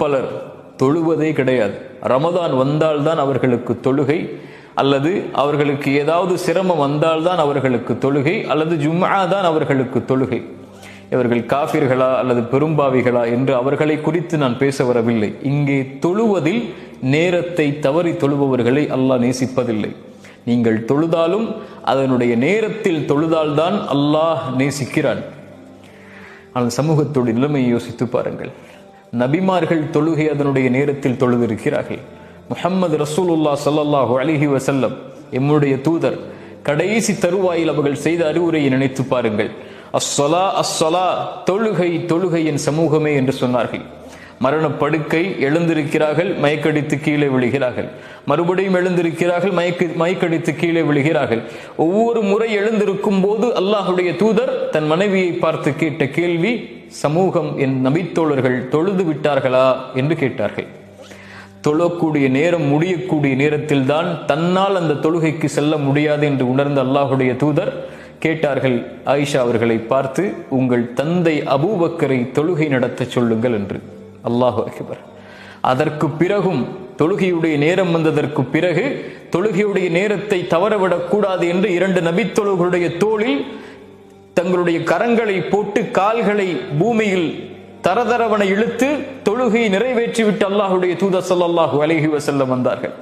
பலர் தொழுவதே கிடையாது. ரமதான் வந்தால்தான் அவர்களுக்கு தொழுகை, அல்லது அவர்களுக்கு ஏதாவது சிரமம் வந்தால்தான் அவர்களுக்கு தொழுகை, அல்லது ஜும்ஆ தான் அவர்களுக்கு தொழுகை. இவர்கள் காஃபிர்களா அல்லது பெரும்பாவிகளா என்று அவர்களை குறித்து நான் பேச வரவில்லை. இங்கே தொழுவதில் நேரத்தை தவறி தொழுபவர்களை அல்லாஹ் நேசிப்பதில்லை. நீங்கள் தொழுதாலும் அதனுடைய நேரத்தில் தொழுதால்தான் அல்லாஹ் நேசிக்கிறான். ஆனால் சமூகத்தோடு நிலைமையை யோசித்து பாருங்கள். நபிமார்கள் தொழுகை அதனுடைய நேரத்தில் தொழுதிருக்கிறார்கள். முஹம்மது ரசூலுல்லாஹ் ஸல்லல்லாஹு அலைஹி வஸல்லம் எம்முடைய தூதர் கடைசி தருவாயில் அவர்கள் செய்த அறிவுரையை நினைத்து பாருங்கள். அஸ்ஸலா அஸ்ஸலா, தொழுகை தொழுகை என் சமூகமே என்று சொன்னார்கள். மரணப்படுக்கை, எழுந்திருக்கிறார்கள், மயக்கடித்து கீழே விழுகிறார்கள், மறுபடியும் எழுந்திருக்கிறார்கள், மயக்கடித்து கீழே விழுகிறார்கள். ஒவ்வொரு முறை எழுந்திருக்கும் போது அல்லாஹுடைய தூதர் தன் மனைவியை பார்த்து கேட்ட கேள்வி, சமூகம் என் நபித்தோழர்கள் தொழுது விட்டார்களா என்று கேட்டார்கள். தொழக்கூடிய நேரம் முடியக்கூடிய நேரத்தில் தான் தன்னால் அந்த தொழுகைக்கு செல்ல முடியாது என்று உணர்ந்த அல்லாஹுடைய தூதர் கேட்டார்கள் ஆயிஷா அவர்களை பார்த்து, உங்கள் தந்தை அபூபக்கரை தொழுகை நடத்த சொல்லுங்கள் என்று. அல்லாஹு அக்பர். அதற்கு பிறகும் தொழுகையுடைய நேரம் வந்ததற்கு பிறகு தொழுகையுடைய நேரத்தை தவறவிடக் கூடாது என்று இரண்டு நபித்தோழர்களுடைய தோளில் தங்களுடைய கரங்களை போட்டு கால்களை பூமியில் தரதரவனை இழுத்து தொழுகையை நிறைவேற்றிவிட்டு அல்லாஹுடைய தூதர் ஸல்லல்லாஹு அலைஹி வஸல்லம் வந்தார்கள்.